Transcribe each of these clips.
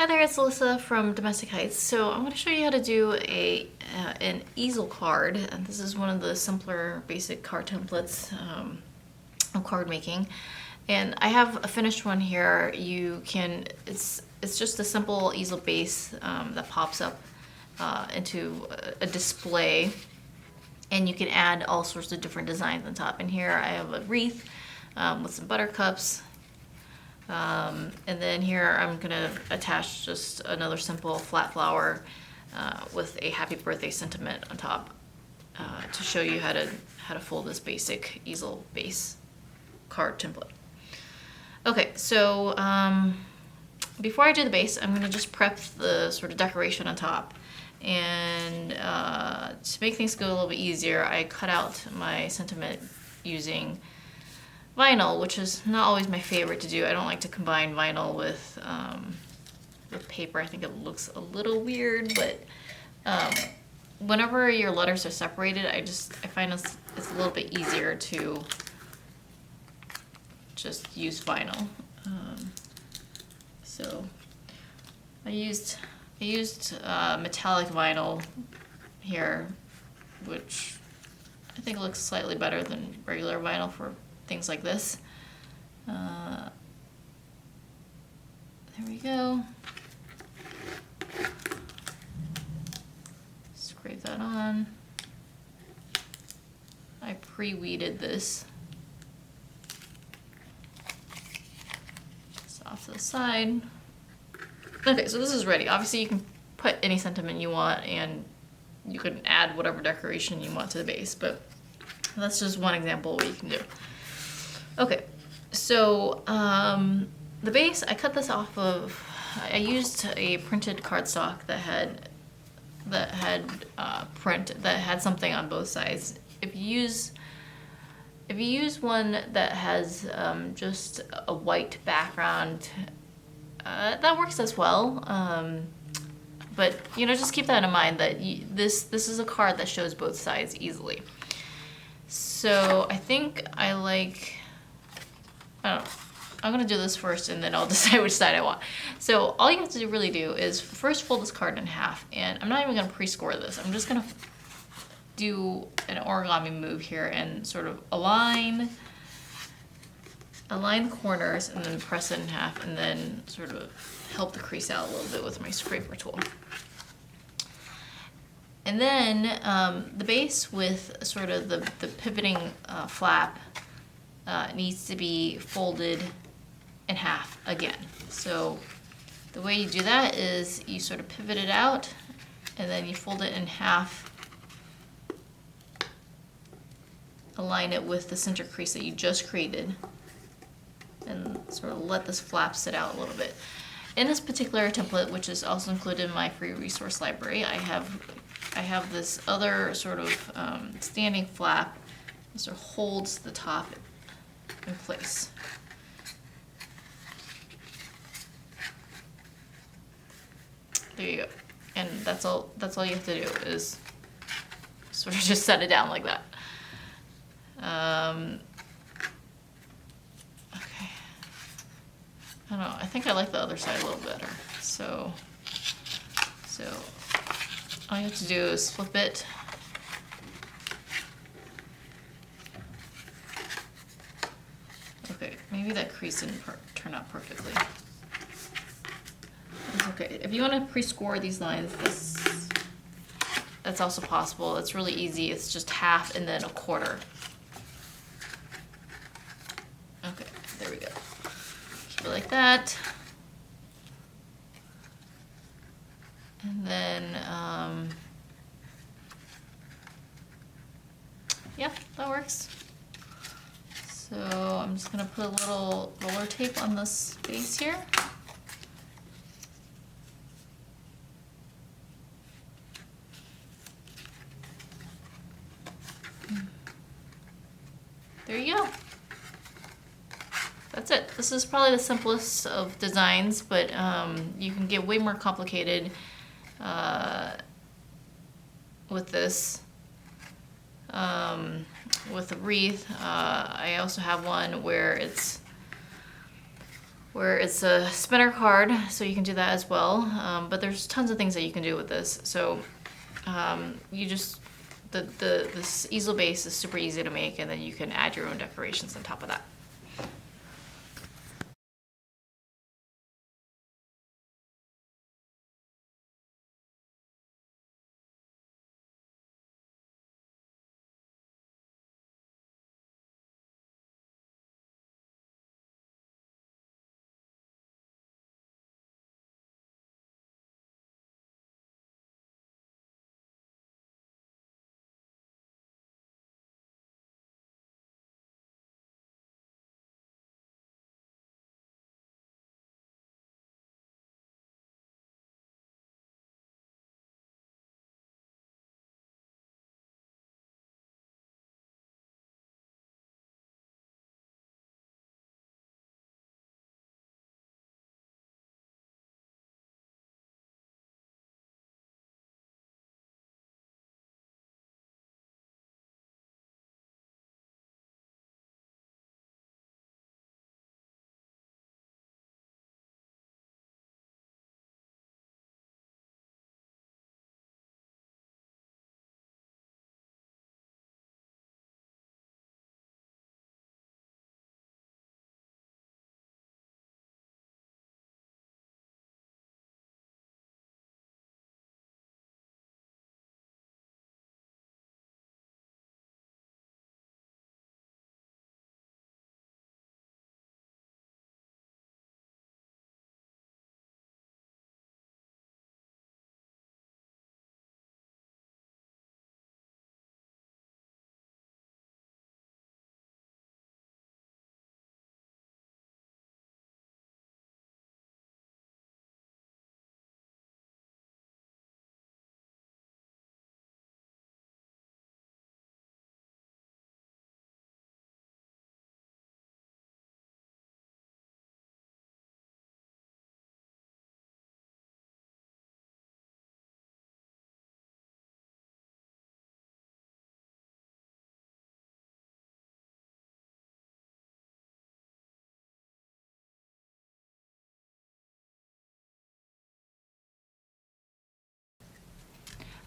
Hi there, it's Alyssa from Domestic Heights. So I'm going to show you how to do an easel card. And this is one of the simpler basic card templates of card making. And I have a finished one here. It's just a simple easel base that pops up into a display. And you can add all sorts of different designs on top. And here I have a wreath with some buttercups. And then here I'm gonna attach just another simple flat flower with a happy birthday sentiment on top to show you how to fold this basic easel base card template. Okay, so before I do the base, I'm gonna just prep the sort of decoration on top. And to make things go a little bit easier, I cut out my sentiment using vinyl, which is not always my favorite to do. I don't like to combine vinyl with paper. I think it looks a little weird, but whenever your letters are separated, I find it's a little bit easier to just use vinyl. So I used metallic vinyl here, which I think looks slightly better than regular vinyl for things like this. There we go. Scrape that on. I pre-weeded this. Just off to the side. Okay, so this is ready. Obviously you can put any sentiment you want and you can add whatever decoration you want to the base, but that's just one example of what you can do. Okay, so the base, I cut this off of, I used a printed cardstock that had something on both sides. If you use one that has just a white background, that works as well. But just keep that in mind that this is a card that shows both sides easily. So I think I'm gonna do this first and then I'll decide which side I want. So all you have to really do is first fold this card in half, and I'm not even gonna pre-score this. I'm just gonna do an origami move here and sort of align the corners and then press it in half and then sort of help the crease out a little bit with my scraper tool. And then the base with sort of the pivoting flap needs to be folded in half again. So the way you do that is you sort of pivot it out and then you fold it in half, align it with the center crease that you just created, and sort of let this flap sit out a little bit. In this particular template, which is also included in my free resource library, I have this other sort of standing flap that sort of holds the top in place. There you go. And that's all you have to do is sort of just set it down like that. Okay. I don't know, I think I like the other side a little better. So all you have to do is flip it. Okay, maybe that crease didn't turn out perfectly. It's okay. If you want to pre-score these lines, that's also possible. It's really easy. It's just half and then a quarter. Okay, there we go. Keep it like that. And then, yeah, that works. So I'm just gonna put a little roller tape on this base here. There you go. That's it. This is probably the simplest of designs, but you can get way more complicated with this. With a wreath, I also have one where it's where it's a spinner card, so you can do that as well. But there's tons of things that you can do with this. So you just, this easel base is super easy to make, and then you can add your own decorations on top of that.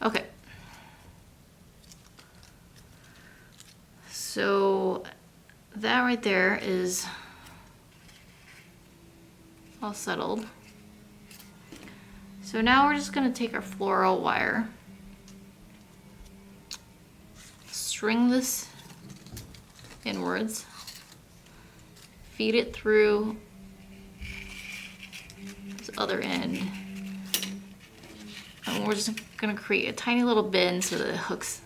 Okay. So that right there is all settled. So now we're just gonna take our floral wire, string this inwards, feed it through this other end, and we're just gonna create a tiny little bend so that it hooks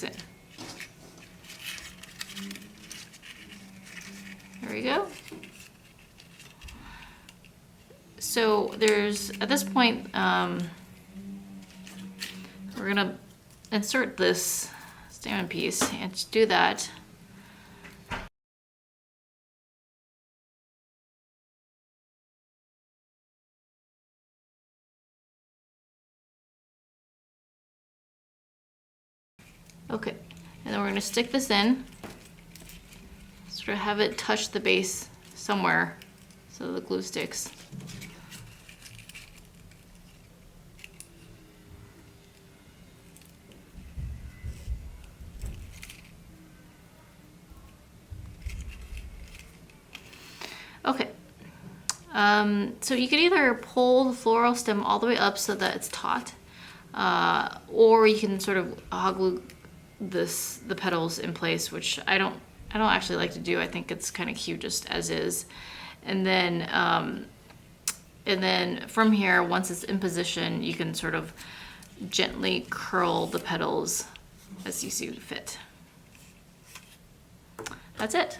in. There we go. So there's, at this point, we're gonna insert this stamina piece, and to do that, okay, and then we're gonna stick this in, sort of have it touch the base somewhere so the glue sticks. Okay, so you could either pull the floral stem all the way up so that it's taut, or you can sort of hot glue the petals in place, which I don't actually like to do. I think it's kind of cute just as is. And then from here, once it's in position, you can sort of gently curl the petals as you see fit. That's it.